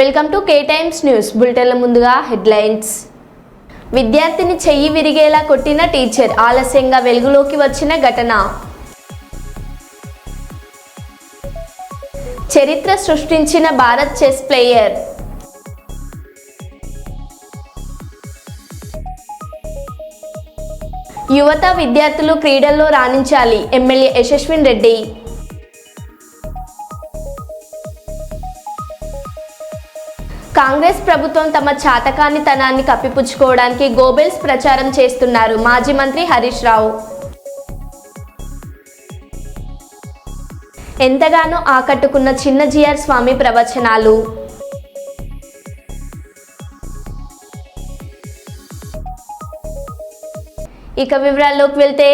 Welcome to K times news బులెటిన్ల ముందుగా headlines. విద్యార్థిని చెయ్యి విరిగేలా కొట్టిన టీచర్, ఆలస్యంగా వెలుగులోకి వచ్చిన ఘటన. చరిత్ర సృష్టించిన భారత్ చెస్ ప్లేయర్. యువత విద్యార్థులు క్రీడల్లో రాణించాలి, ఎమ్మెల్యే యశస్విన్ రెడ్డి. కాంగ్రెస్ ప్రభుత్వం తమ చాతకానితనాన్ని కప్పిపుచ్చుకోవడానికి గోబెల్స్ ప్రచారం చేస్తున్నారు, మాజీ మంత్రి హరీష్ రావు. ఎంతగానో ఆకట్టుకున్న చిన్నజీఆర్ స్వామి ప్రవచనాలు. ఇక వివరాల్లోకి వెళ్తే,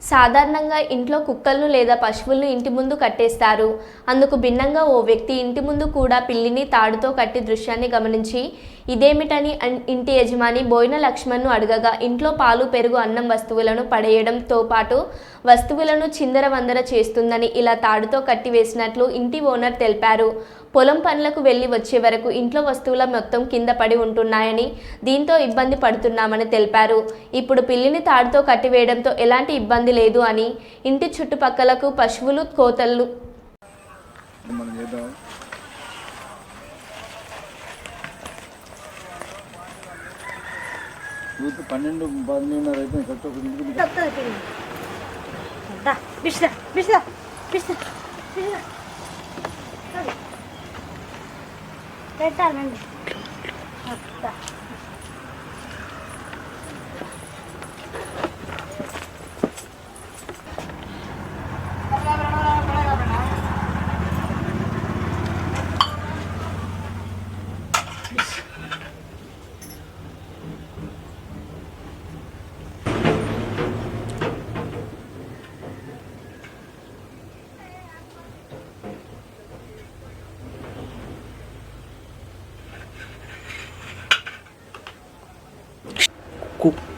సాధారణంగా ఇంట్లో కుక్కలను లేదా పశువులను ఇంటి ముందు కట్టేస్తారు. అందుకు భిన్నంగా ఓ వ్యక్తి ఇంటి ముందు కూడా పిల్లిని తాడుతో కట్టి దృశ్యాన్ని గమనించి ఇదేమిటని ఇంటి యజమాని బోయిన లక్ష్మణ్ను అడగగా, ఇంట్లో పాలు, పెరుగు, అన్నం వస్తువులను పడేయడంతో పాటు వస్తువులను చిందరవందర చేస్తుందని ఇలా తాడుతో కట్టివేసినట్లు ఇంటి ఓనర్ తెలిపారు. పొలం పనులకు వెళ్లి వచ్చే వరకు ఇంట్లో వస్తువుల మొత్తం కింద పడి ఉంటున్నాయని, దీంతో ఇబ్బంది పడుతున్నామని తెలిపారు. ఇప్పుడు పిల్లిని తాడుతో కట్టివేయడంతో ఎలాంటి ఇబ్బంది లేదు అని, ఇంటి చుట్టుపక్కలకు పశువులు, కోతలు పెట్టాలండి.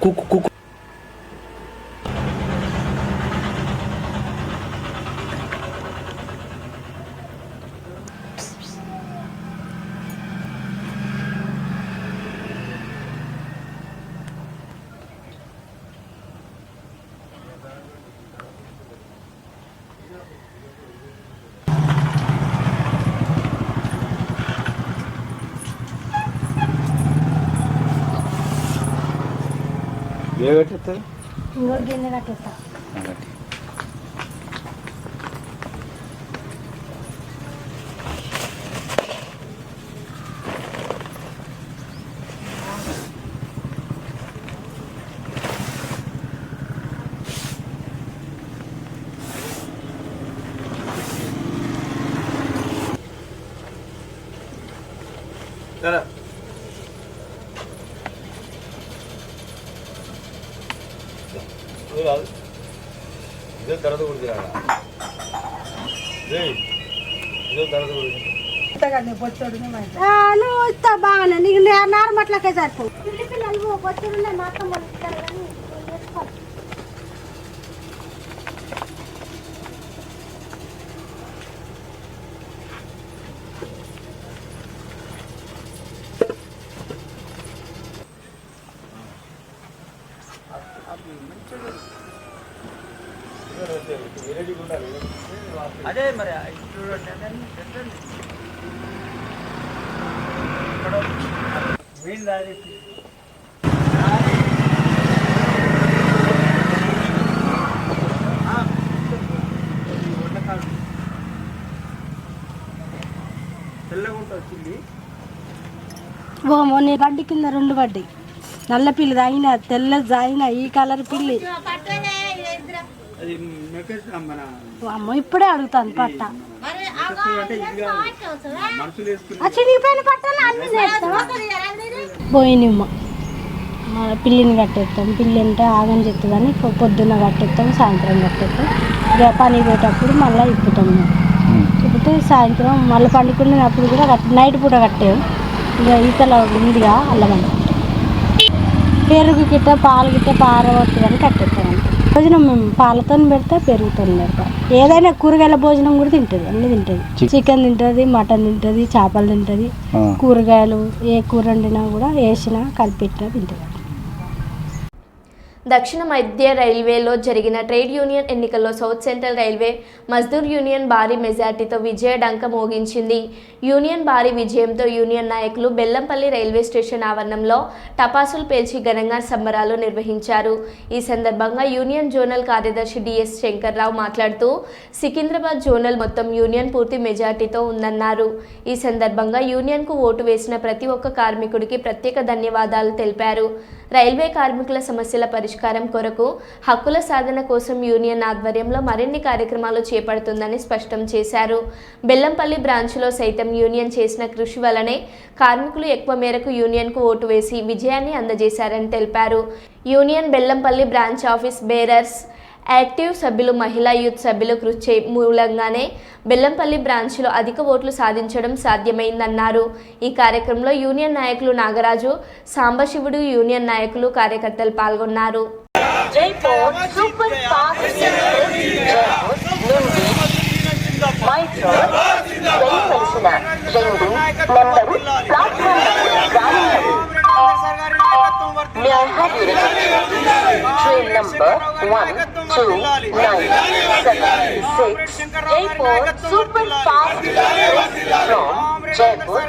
కుక్కు కట్టేస్తారు. ఇంకో గిన్నె కట్టేస్తా. ఇదే తరగతి గురించి నువ్వు ఇస్తా బాగానే, నీకు నార్మట్లకే సరిపో. పిల్లి పిల్లలు బొచ్చుడు మాత్రం పలుకుతారు కానీ అదే మరి చూడండి మెయిన్ దారి తెల్లగుంట వచ్చింది. ఓమో నీ గడ్డి కింద రెండు గడ్డి నల్ల పిల్లి తాగిన, తెల్ల తాగిన, ఈ కలర్ పిల్లి అమ్మ ఇప్పుడే అడుగుతాను పట్ట. చినిగిపోయిన పట్టాలు అన్ని పోయినమ్మ. మన పిల్లిని కట్టేస్తాం. పిల్లి అంటే ఆగని చెప్తుందని పొద్దున్న కట్టేస్తాం, సాయంత్రం కట్టేస్తాం. ఇక పని పోయేటప్పుడు మళ్ళీ ఇప్పుతాం. ఇప్పుతే సాయంత్రం మళ్ళీ పండుకునేటప్పుడు కూడా నైట్ పూట కట్టాము. ఇక ఈతల ఉందిగా అల్లమని పెరుగు గిట్ట, పాలు గిట్ట పారవస్తుందని కట్టేస్తాం. భోజనం మేము పాలతో పెడతా, పెరుగుతో పెడతా. ఏదైనా కూరగాయల భోజనం కూడా తింటుంది, అన్నీ తింటుంది. చికెన్ తింటుంది, మటన్ తింటుంది, చేపలు తింటుంది, కూరగాయలు ఏ కూర వండినా కూడా వేసినా కలిపెట్టినా తింటుంది. దక్షిణ మధ్య రైల్వేలో జరిగిన ట్రేడ్ యూనియన్ ఎన్నికల్లో south central railway Mazdoor union భారీ మెజార్టీతో విజయ డంక మోగించింది. యూనియన్ భారీ విజయంతో యూనియన్ నాయకులు బెల్లంపల్లి రైల్వే స్టేషన్ ఆవరణంలో టపాసులు పేల్చి ఘనంగా సంబరాలు నిర్వహించారు. ఈ సందర్భంగా యూనియన్ జోనల్ కార్యదర్శి డిఎస్ శంకర్రావు మాట్లాడుతూ సికింద్రాబాద్ జోనల్ మొత్తం యూనియన్ పూర్తి మెజార్టీతో ఉందన్నారు. ఈ సందర్భంగా యూనియన్కు ఓటు వేసిన ప్రతి ఒక్క కార్మికుడికి ప్రత్యేక ధన్యవాదాలు తెలిపారు. రైల్వే కార్మికుల సమస్యల పరిష్కారం కొరకు హక్కుల సాధన కోసం యూనియన్ ఆధ్వర్యంలో మరిన్ని కార్యక్రమాలు చేపడుతుందని స్పష్టం చేశారు. బెల్లంపల్లి బ్రాంచ్లో సైతం యూనియన్ చేసిన కృషి వల్లనే కార్మికులు ఎక్కువ మేరకు యూనియన్కు ఓటు వేసి విజయాన్ని అందజేశారని తెలిపారు. Union Bellampalli branch office bearers active సభ్యులు, మహిళా యూత్ సభ్యులు కృషి మూలంగానే బెల్లంపల్లి బ్రాంచ్లో అధిక ఓట్లు సాధించడం సాధ్యమైందన్నారు. ఈ కార్యక్రమంలో యూనియన్ నాయకులు నాగరాజు, సాంబశివుడు, యూనియన్ నాయకులు, కార్యకర్తలు పాల్గొన్నారు. Train number 129776 Jaipur Super Fast from Jaipur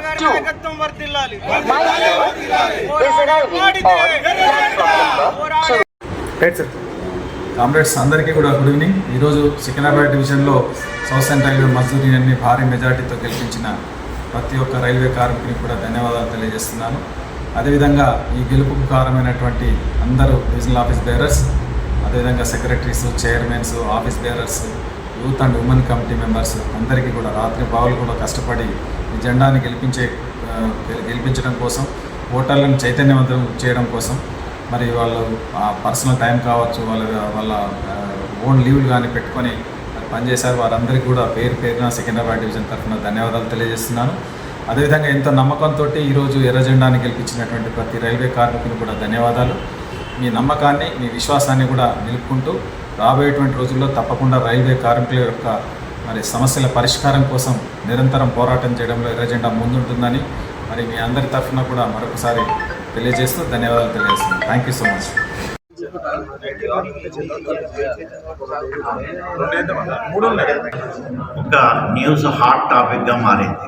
to Mysore is arriving on platform number 2. Comrades అందరికీ కూడా గుడ్ ఈవినింగ్. ఈరోజు సికింద్రాబాద్ డివిజన్లో సౌత్ సెంట్రల్ రైల్వే మజ్దూర్ యూనియన్ని భారీ మెజార్టీతో గెలిపించిన ప్రతి ఒక్క రైల్వే కార్మికునికి కూడా ధన్యవాదాలు తెలియజేస్తున్నాను. అదేవిధంగా ఈ గెలుపుకు కారణమైనటువంటి అందరూ డివిజనల్ ఆఫీస్ బేరర్స్, అదేవిధంగా secretaries, chairmans, office bearers, youth and women committee members అందరికీ కూడా రాత్రి బావులు కూడా కష్టపడి ఈ జెండాని గెలిపించడం కోసం, ఓటర్లను చైతన్యవంతం చేయడం కోసం మరి వాళ్ళు పర్సనల్ టైం కావచ్చు, వాళ్ళ ఓన్ లీవ్లు కానీ పెట్టుకొని పనిచేశారు. వారందరికీ కూడా పేరున సికింద్రాబాద్ డివిజన్ తరఫున ధన్యవాదాలు తెలియజేస్తున్నాను. అదేవిధంగా ఎంతో నమ్మకంతో ఈరోజు ఎర్ర జెండాని గెలిపించినటువంటి ప్రతి రైల్వే కార్మికులు కూడా ధన్యవాదాలు. మీ నమ్మకాన్ని, మీ విశ్వాసాన్ని కూడా నిలుపుకుంటూ రాబోయేటువంటి రోజుల్లో తప్పకుండా రైల్వే కార్మికుల యొక్క మరి సమస్యల పరిష్కారం కోసం నిరంతరం పోరాటం చేయడంలో ఎర్ర జెండా ముందుంటుందని మరి మీ అందరి తరఫున కూడా మరొకసారి తెలియజేస్తూ ధన్యవాదాలు తెలియజేస్తున్నాను. Thank you so much. ఒక న్యూస్ హాట్ టాపిక్గా మారింది.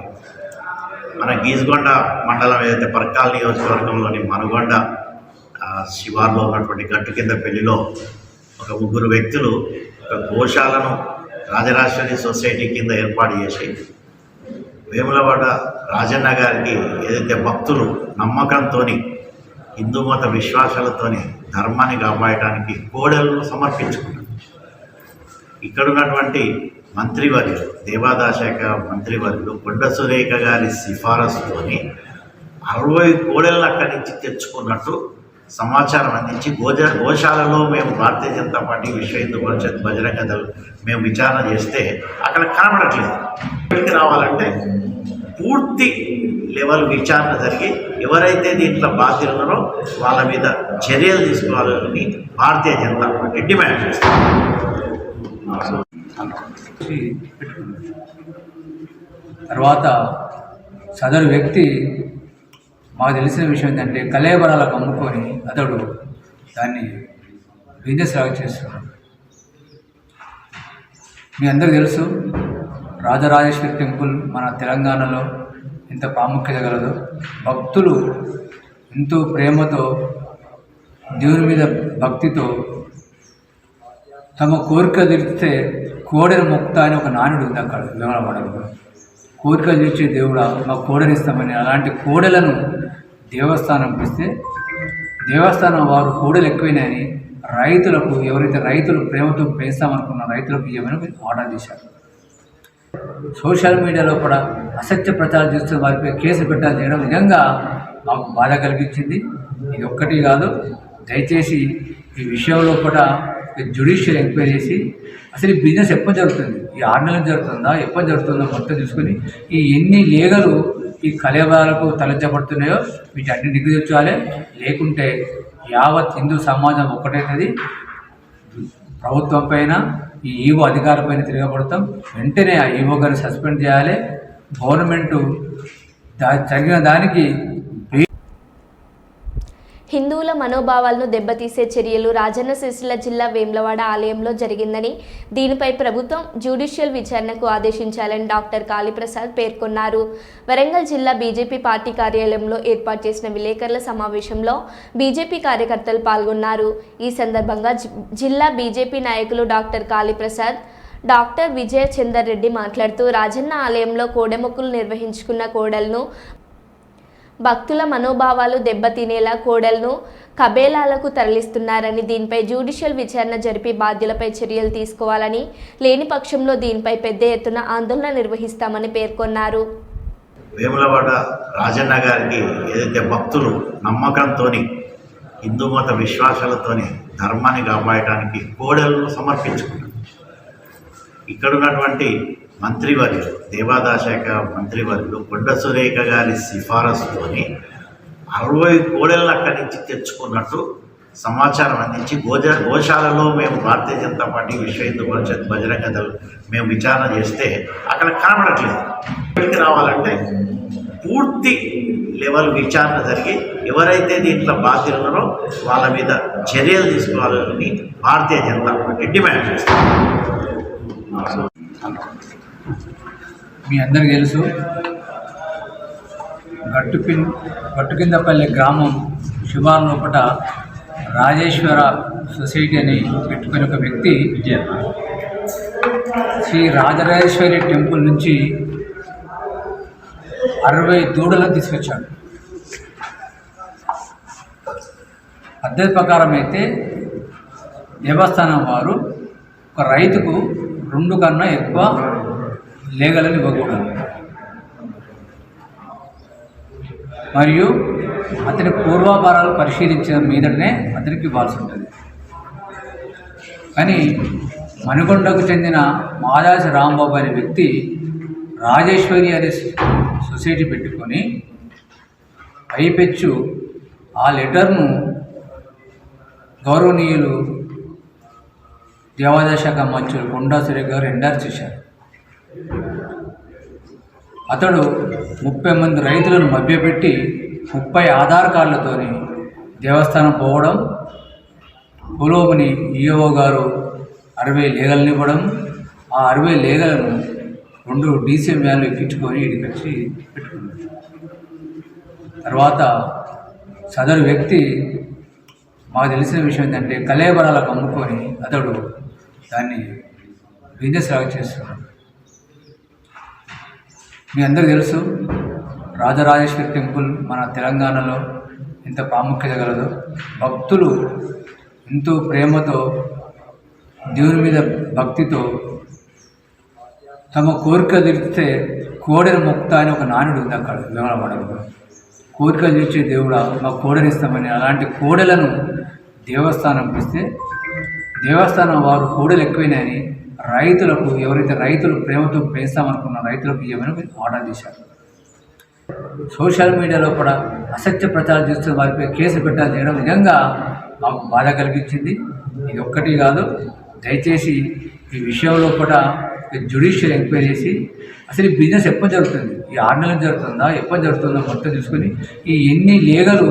మన గీజ్గొండ మండలం ఏదైతే పర్కాల్ నియోజకవర్గంలోని మనుగొండ శివార్లో ఉన్నటువంటి గట్టు కింద పెళ్లిలో ఒక ముగ్గురు వ్యక్తులు ఒక గోశాలను రాజరాజేశ్వరి సొసైటీ కింద ఏర్పాటు చేసి వేములవాడ రాజన్న గారికి ఏదైతే భక్తులు నమ్మకంతో హిందూ మత విశ్వాసాలతోని ధర్మాన్ని కాపాడటానికి కోడెలను సమర్పించుకున్నారు. ఇక్కడున్నటువంటి మంత్రివర్యులు, దేవాదాయ శాఖ మంత్రివర్యులు కొండ సురేఖ గారి సిఫారసుతోని 60 కోడెలను అక్కడి నుంచి తెచ్చుకున్నట్టు సమాచారం అందించి గోశాలలో మేము భారతీయ జనతా పార్టీ, విశ్వ హిందూ పరిషత్, బజరంగ దళ్ మేము విచారణ చేస్తే అక్కడ కనబడట్లేదు. ఇక్కడికి రావాలంటే పూర్తి లెవెల్ విచారణ జరిగి ఎవరైతే దీంట్లో బాధ్యులు ఉన్నారో వాళ్ళ మీద చర్యలు తీసుకోవాలని భారతీయ జనతా పార్టీ డిమాండ్ చేస్తుంది. తర్వాత సదరు వ్యక్తి మాకు తెలిసిన విషయం ఏంటంటే కలేబరాలకు అమ్ముకొని అతడు దాన్ని బిజినెస్ లాగా చేస్తున్నాడు. మీ అందరికీ తెలుసు రాజరాజేశ్వరి టెంపుల్ మన తెలంగాణలో ఎంత ప్రాముఖ్యత గలదో. భక్తులు ఎంతో ప్రేమతో దేవుని మీద భక్తితో తమ కోరిక తీరిస్తే కోడెను మొక్కుతా అని ఒక నానుడు ఉంది అక్కడ వేమలవాడలో. కోరిక తీర్చే దేవుడా మా కోడెనిస్తామని అలాంటి కోడెలను దేవస్థానం ఇస్తే దేవస్థానం వారు కోడెలు ఎక్కువైనాయని రైతులకు, ఎవరైతే రైతులు ప్రేమతో పెంచుతామనుకున్న రైతులకు ఇవ్వమని ఆర్డర్ చేశారు. సోషల్ మీడియాలో కూడా అసత్య ప్రచారం చేస్తున్న వారిపై కేసు పెట్టాలని చేయడం నిజంగా మాకు బాధ కలిగించింది. ఇది ఒక్కటి కాదు, దయచేసి ఈ విషయంలో కూడా జ్యుడిషియల్ ఎంక్వైరీ చేసి అసలు ఈ బిజినెస్ ఎప్పుడు జరుగుతుంది, ఈ 6 నెలలు జరుగుతుందా, ఎప్పుడు జరుగుతుందో మొత్తం తీసుకుని ఈ ఎన్ని లేగలు ఈ కలేబరాలకు తలెత్తబడుతున్నాయో వీటన్ని నిగ్గుదీర్చాలి. లేకుంటే యావత్ హిందూ సమాజం ఒక్కటైనది ప్రభుత్వం పైన ఈ ఈవో అధికారులపైన తిరగబడతాం. వెంటనే ఆ ఈవో గారిని సస్పెండ్ చేయాలి. గవర్నమెంటు తగిన దానికి హిందువుల మనోభావాలను దెబ్బతీసే చర్యలు రాజన్న సిరిసిల్ల జిల్లా వేములవాడ ఆలయంలో జరిగిందని, దీనిపై ప్రభుత్వం జ్యుడిషియల్ విచారణకు ఆదేశించాలని డాక్టర్ కాళీప్రసాద్ పేర్కొన్నారు. వరంగల్ జిల్లా బీజేపీ పార్టీ కార్యాలయంలో ఏర్పాటు చేసిన విలేకరుల సమావేశంలో బీజేపీ కార్యకర్తలు పాల్గొన్నారు. ఈ సందర్భంగా జిల్లా బీజేపీ నాయకులు డాక్టర్ కాళీప్రసాద్, డాక్టర్ విజయ చందర్ రెడ్డి మాట్లాడుతూ, రాజన్న ఆలయంలో కోడెమొక్కులు నిర్వహించుకున్న కోడలను భక్తుల మనోభావాలు దెబ్బతినేలా కోడలను కబేలాలకు తరలిస్తున్నారని, దీనిపై జ్యుడిషియల్ విచారణ జరిపి బాధ్యులపై చర్యలు తీసుకోవాలని, లేని పక్షంలో దీనిపై పెద్ద ఎత్తున ఆందోళన నిర్వహిస్తామని పేర్కొన్నారు. వేములవాడ రాజన్న గారికి ఏదైతే భక్తులు నమ్మకంతో హిందూ మత విశ్వాసాలతోని ధర్మాన్ని కాపాడటానికి కోడలను సమర్పించుకున్నారు. ఇక్కడున్నటువంటి మంత్రివర్యులు, దేవాదాయ శాఖ మంత్రివర్యులు కొండ సురేఖ గారి సిఫారసుతోని 60 కోడెలను అక్కడి నుంచి తెచ్చుకున్నట్టు సమాచారం అందించి గోశాలలో మేము భారతీయ జనతా పార్టీ, విశ్వ హిందూ పరిషత్, బజరంగ దళ్ మేము విచారణ చేస్తే అక్కడ కనబడట్లేదు. ఇక్కడికి రావాలంటే పూర్తి లెవెల్ విచారణ జరిగి ఎవరైతే దీంట్లో బాధ్యులున్నారో వాళ్ళ మీద చర్యలు తీసుకోవాలని భారతీయ జనతా పార్టీ డిమాండ్ చేస్తారు. మీ అందరికీ తెలుసు, గట్టుకిందపల్లి గ్రామం శివారు లోపల రాజేశ్వర సొసైటీ అని పెట్టుకుని ఒక వ్యక్తి శ్రీ రాజరాజేశ్వరి టెంపుల్ నుంచి 60 దూడలను తీసుకొచ్చాడు. పద్ధతి ప్రకారం అయితే దేవస్థానం వారు ఒక రైతుకు 2 కన్నా ఎక్కువ లేగలను ఇవ్వకూడదు. మరియు అతని పూర్వాపారాలు పరిశీలించిన మీదనే అతనికి ఇవ్వాల్సి ఉంటుంది. కానీ మణికొండకు చెందిన మాదాసి రాంబాబు అనే వ్యక్తి రాజేశ్వరి అనే సొసైటీ పెట్టుకొని పైపెచ్చు ఆ లెటర్ను గౌరవనీయులు దేవాదాయ శాఖ మంత్రులు కొండా సురేఖ గారు ఎండార్ చేశారు. అతడు 30 మంది రైతులను మభ్యపెట్టి 30 ఆధార్ కార్డులతోని దేవస్థానం పోవడం, పులోముని ఈఓ గారు 60 లేగలను ఇవ్వడం, ఆ 60 లేగలను 2 డీసీఎం వ్యాన్లు ఎక్కించుకొని ఇక్కడికి వచ్చి పెట్టుకున్నాడు. తర్వాత సదరు వ్యక్తి మాకు తెలిసిన విషయం ఏంటంటే కలేబరాలకు అమ్ముకొని అతడు దాన్ని బిజినెస్ లాగా చేస్తున్నాడు. మీ అందరికీ తెలుసు, రాజరాజేశ్వరి టెంపుల్ మన తెలంగాణలో ఎంత ప్రాముఖ్యత కలదో. భక్తులు ఎంతో ప్రేమతో దేవుని మీద భక్తితో తమ కోరిక తీర్చితే కోడెను మొక్కుతా అని ఒక నానుడు ఉంది అక్కడ వేమలవాడలో. కోరికలు తీర్చే దేవుడా మా కోడెనిస్తామని అలాంటి కోడెలను దేవస్థానం ఇస్తే దేవస్థానం వారు కోడలు ఎక్కువైనాయని రైతులకు, ఎవరైతే రైతులు ప్రేమతో పెంచుతామనుకున్న రైతులకు ఇవ్వమని ఆర్డర్ చేశారు. సోషల్ మీడియాలో కూడా అసత్య ప్రచారం చేస్తున్న వారిపై కేసు పెట్టాలి చేయడం నిజంగా మాకు బాధ కలిగించింది. ఇది ఒక్కటి కాదు, దయచేసి ఈ విషయంలో కూడా జ్యుడిషియల్ ఎంక్వైరీ చేసి అసలు ఈ బిజినెస్ ఎప్పుడు జరుగుతుంది, ఈ 6 నెలలు జరుగుతుందా, ఎప్పుడు జరుగుతుందో మొత్తం తీసుకుని ఈ ఎన్ని లేగలు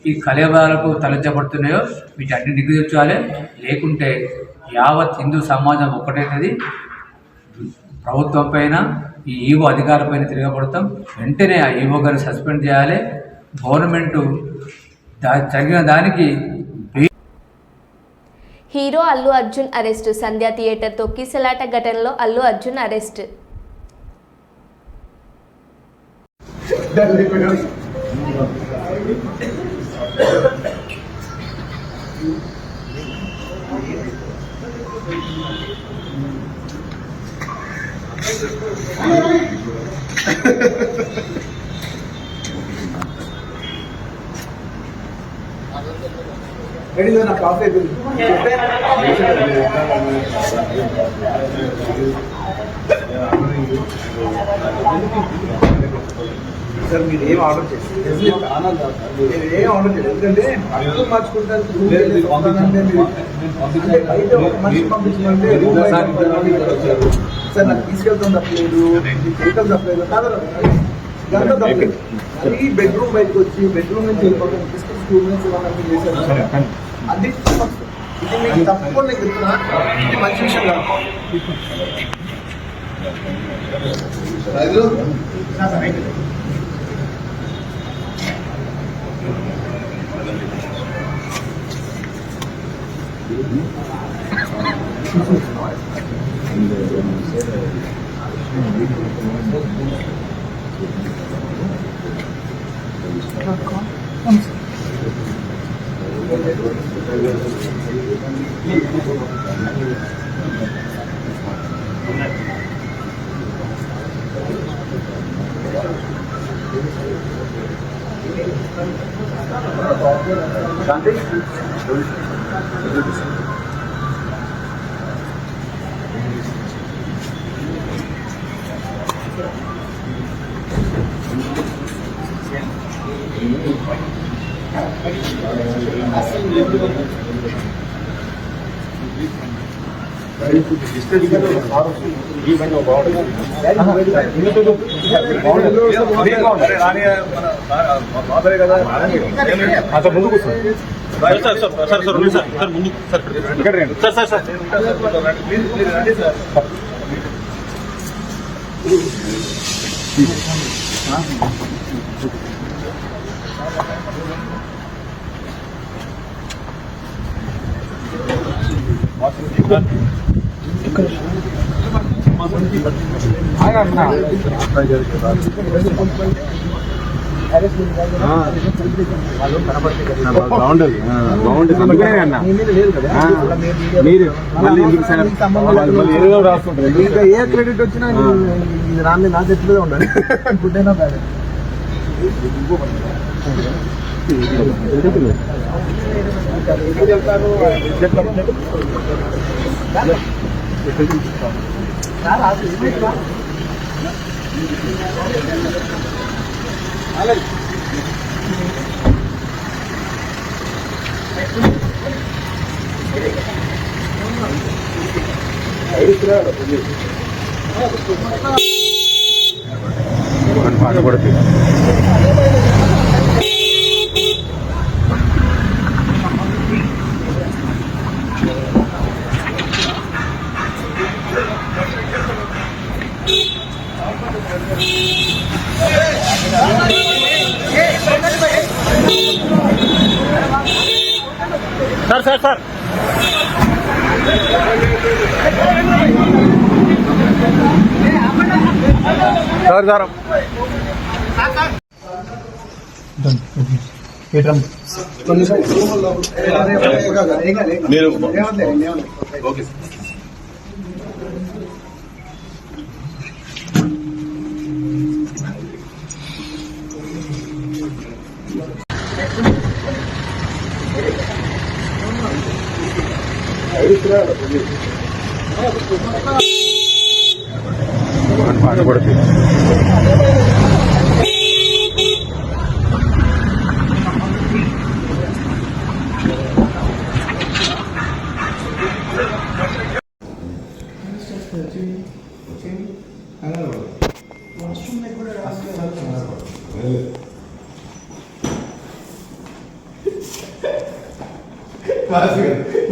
ఈ కలేబరాలకు తలెత్తబడుతున్నాయో వీటన్ని నిగ్రహించాలి. లేకుంటే యావత్ హిందూ సమాజం ఒక్కటైతుంది. ప్రభుత్వం పైన ఈ ఈవో అధికారులపైన తిరగబడతాం. వెంటనే ఆ ఈవో గారిని సస్పెండ్ చేయాలి. గవర్నమెంటు తగిన దానికి. Hero Allu Arjun arrest. Sandhya theatre తొక్కిసలాట ఘటనలో అల్లు అర్జున్ అరెస్ట్. నా కాఫీ సార్ మీరు ఏం ఆర్డర్ చేస్తారు? నేను ఏం ఆర్డర్ చేయలేదు, ఎందుకంటే అర్థం మార్చుకుంటారు. బయట ఒక మనిషి పంపించమంటే సార్ నాకు తీసుకెళ్తాం తప్పలేదు, వెహికల్ తప్పలేదు, ఇదంతా తప్పలేదు. మళ్ళీ బెడ్రూమ్ బయటకు వచ్చి బెడ్రూమ్ నుంచి వెళ్ళిపోతాం, తీసుకుని స్కూల్ నుంచి వాళ్ళకి చేశారు. అది ఇది మీకు తప్పకుండా నేను చెప్తున్నా, ఇది మంచి విషయం కాదు. ముందు కూర్చోండి sir. Sir sir sir sir ముందు సార్ ఇక్కడ రండి సార్. సార్ సార్ మీరు రండి సార్. బాగుంటుంది అందుకనే అన్న మీరు మళ్ళీ ఎందుకు రాసుకుంటారు. ఇంకా ఏ క్రెడిట్ వచ్చినా ఇది రాని నా చెట్టులో ఉండాలి. గుడ్ అయినా బ్యాడ్ పడుతుంది. Sir sir sir sir sir మీరు ఓకే పడుతుంది.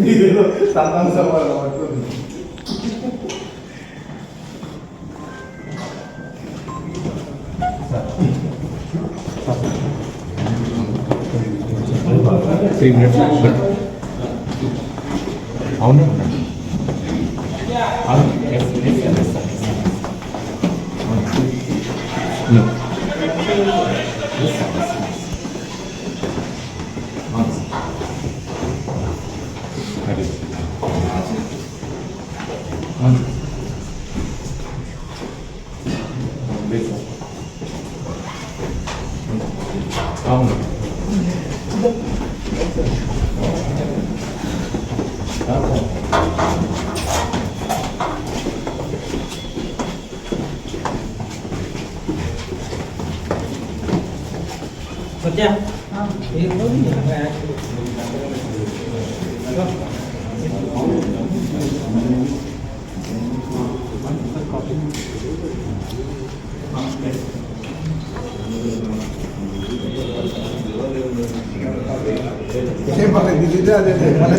మీరు సంతాన సమాధానం పడుతుంది. అవును అవును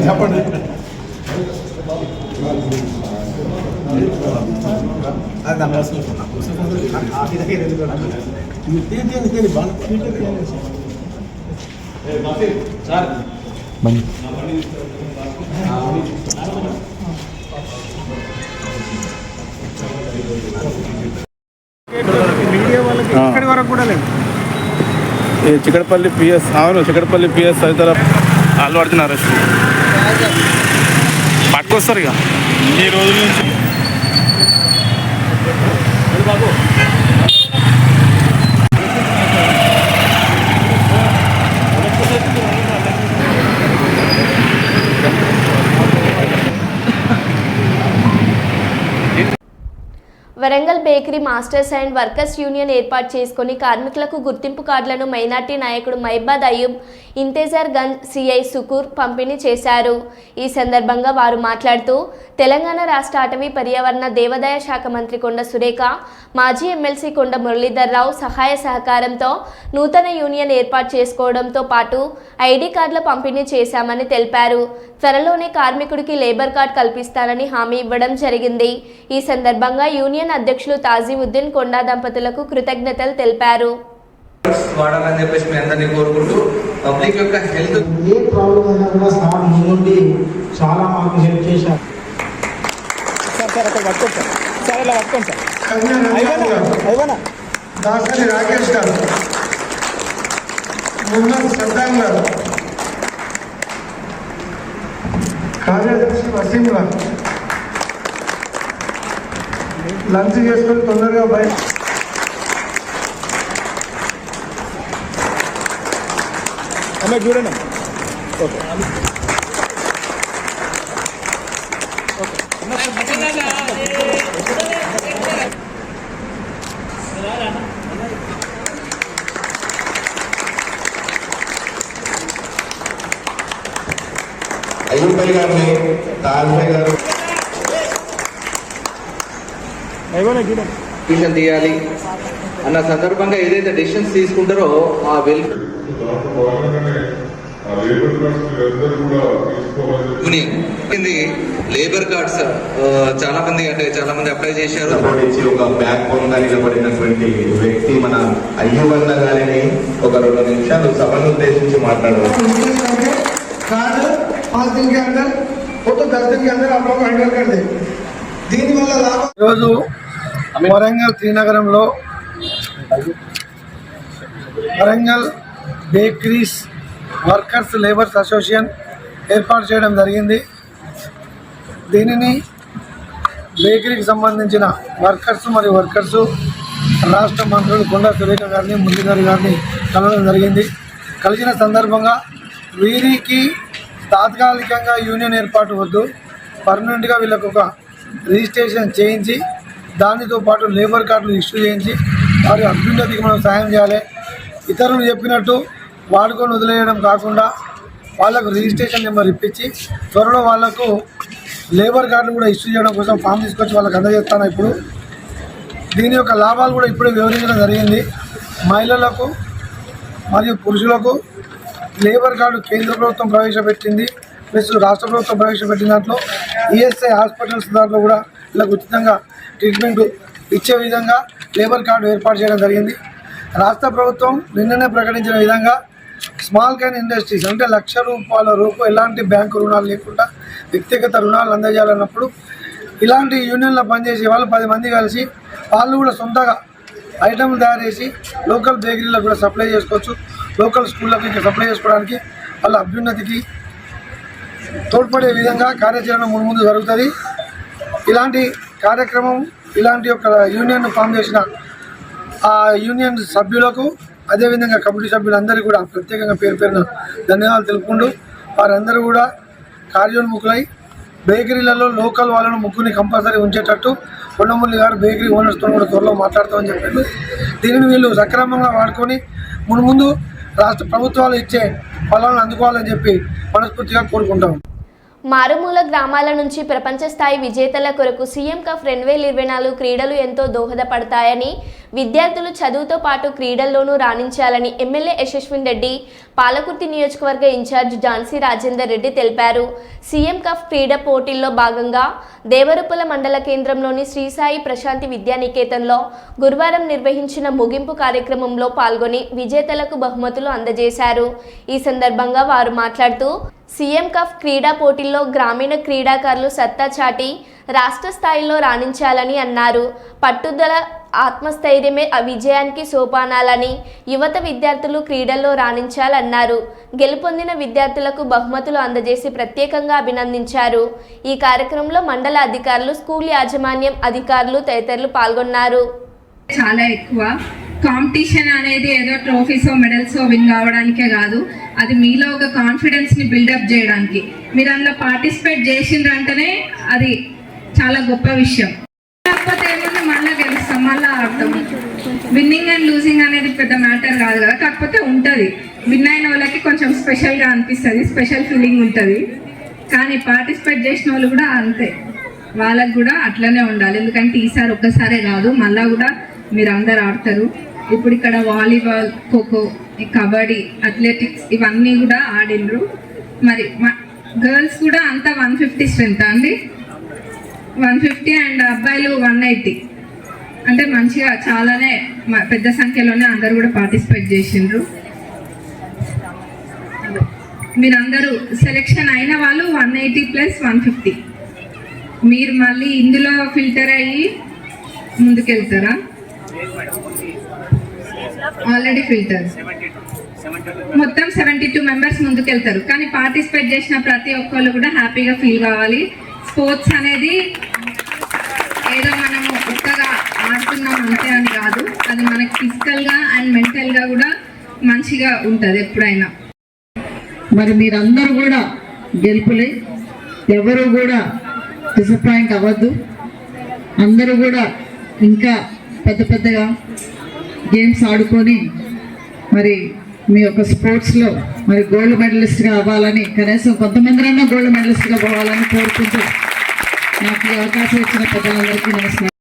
చెప్పండి. ఇక్కడి వరకు కూడా లేదు. చికటపల్లి పిఎస్ చికటపల్లి పిఎస్ తదితర అల్లు అర్జున్ అరెస్ట్ పట్టుకొస్తారు ఇక ఈ రోజుల నుంచి. Warangal bakery masters and workers union ఏర్పాటు చేసుకుని కార్మికులకు గుర్తింపు కార్డులను మైనార్టీ నాయకుడు మైబాద్ అయ్యూబ్, ఇంతేజార్ గంజ్ సిఐ సుకూర్ పంపిణీ చేశారు. ఈ సందర్భంగా వారు మాట్లాడుతూ తెలంగాణ రాష్ట్ర అటవీ పర్యావరణ దేవాదాయ శాఖ మంత్రి కొండ సురేఖ, మాజీ ఎమ్మెల్సీ కొండ మురళీధర్రావు సహాయ సహకారంతో నూతన యూనియన్ ఏర్పాటు చేసుకోవడంతో పాటు ఐడి కార్డుల పంపిణీ చేశామని తెలిపారు. త్వరలోనే కార్మికుడికి లేబర్ కార్డు కల్పిస్తానని హామీ ఇవ్వడం జరిగింది. ఈ సందర్భంగా యూనియన్ అధ్యక్షులు తాజీవుద్దీన్ కొండా దంపతులకు కృతజ్ఞతలు తెలిపారు. వాడాలని చెప్పేసి మీ అందరినీ కోరుకుంటూ పబ్లిక్ యొక్క హెల్త్ ఏ ప్రాబ్లం అయినా కూడా సార్ ముందుండి చాలా మాకు హెల్ప్ చేశారు. దాసరి రాకేష్ గారు, ముహమ్మద్ సద్దాం గారు, కార్యదర్శి వసీం గారు లంచ్ చేసుకొని తొందరగా బయట చూడండి. అయ్యూబ్ భాయ్ గారిని, తాజ్ భాయ్ గారు డిసిషన్ తీయాలి అన్న సందర్భంగా ఏదైతే డిసిషన్స్ తీసుకుంటారో ఆ లేబర్ కార్డ్స్ చాలా మంది అప్లై చేశారు. ఒక బ్యాక్ బోన్ గా నిలబడినటువంటి వ్యక్తి మన అయ్యూబ్ అన్న గారిని ఒక 2 నిమిషాలు సభను ఉద్దేశించి మాట్లాడారు. ఈరోజు వరంగల్ శ్రీనగరంలో Warangal bakeries workers labours association ఏర్పాటు చేయడం జరిగింది. దీనిని బేకరీకి సంబంధించిన వర్కర్స్ రాష్ట్ర మంత్రులు కొండ సురేఖ గారిని, మురళీధర్ గారిని కలవడం జరిగింది. కలిసిన సందర్భంగా వీరికి తాత్కాలికంగా యూనియన్ ఏర్పాటు వద్దు, పర్మనెంట్గా వీళ్ళకు ఒక రిజిస్ట్రేషన్ చేయించి దానితో పాటు లేబర్ కార్డులు ఇష్యూ చేయించి వారి అభ్యున్నతికి మనం సాయం చేయాలి. ఇతరులు చెప్పినట్టు వాడుకొని వదిలేయడం కాకుండా వాళ్ళకు రిజిస్ట్రేషన్ నెంబర్ ఇప్పించి త్వరలో వాళ్లకు లేబర్ కార్డులు కూడా ఇష్యూ చేయడం కోసం ఫామ్ తీసుకొచ్చి వాళ్ళకి అందజేస్తాను. ఇప్పుడు దీని యొక్క లాభాలు కూడా ఇప్పుడే వివరించడం జరిగింది. మహిళలకు మరియు పురుషులకు లేబర్ కార్డు కేంద్ర ప్రభుత్వం ప్రవేశపెట్టింది, ప్లస్ రాష్ట్ర ప్రభుత్వం ప్రవేశపెట్టిన దాంట్లో ఈఎస్ఐ హాస్పిటల్స్ దాంట్లో కూడా వీళ్ళకు ఉచితంగా ట్రీట్మెంట్ ఇచ్చే విధంగా లేబర్ కార్డు ఏర్పాటు చేయడం జరిగింది. రాష్ట్ర ప్రభుత్వం నిన్ననే ప్రకటించిన విధంగా స్మాల్ క్యాన్ ఇండస్ట్రీస్ అంటే ₹1,00,000 ఎలాంటి బ్యాంకు రుణాలు లేకుండా వ్యక్తిగత రుణాలు అందజేయాలన్నప్పుడు ఇలాంటి యూనియన్లో పనిచేసే వాళ్ళు 10 మంది కలిసి వాళ్ళు కూడా సొంతగా ఐటమ్లు తయారు చేసి లోకల్ బేకరీలకు కూడా సప్లై చేసుకోవచ్చు. లోకల్ స్కూళ్ళకి ఇంకా సప్లై చేసుకోవడానికి వాళ్ళ అభ్యున్నతికి తోడ్పడే విధంగా కార్యాచరణ ముందు జరుగుతుంది. ఇలాంటి కార్యక్రమం, ఇలాంటి ఒక యూనియన్ ఫామ్ చేసిన ఆ యూనియన్ సభ్యులకు, అదేవిధంగా కమిటీ సభ్యులందరికీ కూడా ప్రత్యేకంగా పేరున ధన్యవాదాలు తెలుపుకుంటూ వారందరూ కూడా కార్యోన్ముఖులై బేకరీలలో లోకల్ వాళ్ళను ముగ్గురిని కంపల్సరీ ఉంచేటట్టు కొండమురళి గారు బేకరీ ఓనర్స్తో కూడా త్వరలో మాట్లాడతామని చెప్పారు. దీనిని వీళ్ళు సక్రమంగా వాడుకొని ముందు రాష్ట్ర ప్రభుత్వాలు ఇచ్చే ఫలాలను అందుకోవాలని చెప్పి మనస్ఫూర్తిగా కోరుకుంటాం. మారుమూల గ్రామాల నుంచి ప్రపంచ స్థాయి విజేతల కొరకు సీఎం కప్ 2024 క్రీడలు ఎంతో దోహదపడతాయని, విద్యార్థులు చదువుతో పాటు క్రీడల్లోనూ రాణించాలని ఎమ్మెల్యే యశస్విన్ రెడ్డి, పాలకుర్తి నియోజకవర్గ ఇన్ఛార్జ్ ఝాన్సీ రాజేందర్ రెడ్డి తెలిపారు. సీఎం కప్ క్రీడా పోటీల్లో భాగంగా దేవరుపల మండల కేంద్రంలోని శ్రీసాయి ప్రశాంతి విద్యానికేతన్లో గురువారం నిర్వహించిన ముగింపు కార్యక్రమంలో పాల్గొని విజేతలకు బహుమతులు అందజేశారు. ఈ సందర్భంగా వారు మాట్లాడుతూ సీఎం కప్ క్రీడా పోటీల్లో గ్రామీణ క్రీడాకారులు సత్తా చాటి రాష్ట్ర స్థాయిలో రాణించాలని అన్నారు. పట్టుదల, ఆత్మస్థైర్యమే ఆ విజయానికి సోపానాలని, యువత విద్యార్థులు క్రీడల్లో రాణించాలన్నారు. గెలుపొందిన విద్యార్థులకు బహుమతులు అందజేసి ప్రత్యేకంగా అభినందించారు. ఈ కార్యక్రమంలో మండల అధికారులు, స్కూల్ యాజమాన్యం అధికారులు తదితరులు పాల్గొన్నారు. చాలా ఎక్కువ కాంపిటీషన్ అనేది ఏదో ట్రోఫీసో మెడల్సో విన్ కావడానికే కాదు, అది మీలో ఒక కాన్ఫిడెన్స్ని బిల్డప్ చేయడానికి. మీరు అందులో పార్టిసిపేట్ చేసిండ్రంటేనే అది చాలా గొప్ప విషయం. కాకపోతే ఏమన్నా మళ్ళీ గెలుస్తాం, మళ్ళీ ఆడతాం. విన్నింగ్ అండ్ లూజింగ్ అనేది పెద్ద మ్యాటర్ కాదు కదా, కాకపోతే ఉంటుంది. విన్ అయిన వాళ్ళకి కొంచెం స్పెషల్గా అనిపిస్తుంది, స్పెషల్ ఫీలింగ్ ఉంటుంది. కానీ పార్టిసిపేట్ చేసిన వాళ్ళు కూడా అంతే, వాళ్ళకు కూడా అట్లనే ఉండాలి. ఎందుకంటే ఈసారి ఒక్కసారే కాదు, మళ్ళీ కూడా మీరు అందరు ఆడతారు. ఇప్పుడు ఇక్కడ వాలీబాల్, ఖోఖో, కబడ్డీ, అథ్లెటిక్స్ ఇవన్నీ కూడా ఆడిండ్రు. మరి గర్ల్స్ కూడా అంతా 150 స్ట్రెంత్ అండి, 150 అండ్ అబ్బాయిలు 180. అంటే మంచిగా చాలానే పెద్ద సంఖ్యలోనే అందరూ కూడా పార్టిసిపేట్ చేసిండ్రు. మీరందరూ సెలెక్షన్ అయిన వాళ్ళు 180 + 150. మీరు మళ్ళీ ఇందులో ఫిల్టర్ అయ్యి ముందుకెళ్తారా? ఆల్రెడీ ఫిల్టర్ మొత్తం 72 మెంబర్స్ ముందుకెళ్తారు. కానీ పార్టిసిపేట్ చేసిన ప్రతి ఒక్కళ్ళు కూడా హ్యాపీగా ఫీల్ కావాలి. స్పోర్ట్స్ అనేది ఏదో మనము ఒక్కగా ఆడుతున్నాం అంతే అని కాదు, అది మనకి ఫిజికల్గా అండ్ మెంటల్గా కూడా మంచిగా ఉంటుంది ఎప్పుడైనా. మరి మీరందరూ కూడా గెలుపులే, ఎవరు కూడా డిసప్పాయింట్ అవ్వద్దు. అందరూ కూడా ఇంకా పెద్ద పెద్దగా గేమ్స్ ఆడుకొని మరి మీ యొక్క స్పోర్ట్స్లో మరి గోల్డ్ మెడలిస్ట్గా అవ్వాలని, కనీసం కొంతమందిరైనా గోల్డ్ మెడలిస్ట్గా పోవాలని కోరుకుంటూ నాకు ఈ అవకాశం ఇచ్చిన పెద్దలందరికీ నమస్కారం.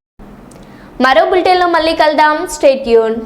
మరో బులెటిన్లో మళ్ళీ కలుద్దాం. Stay tune.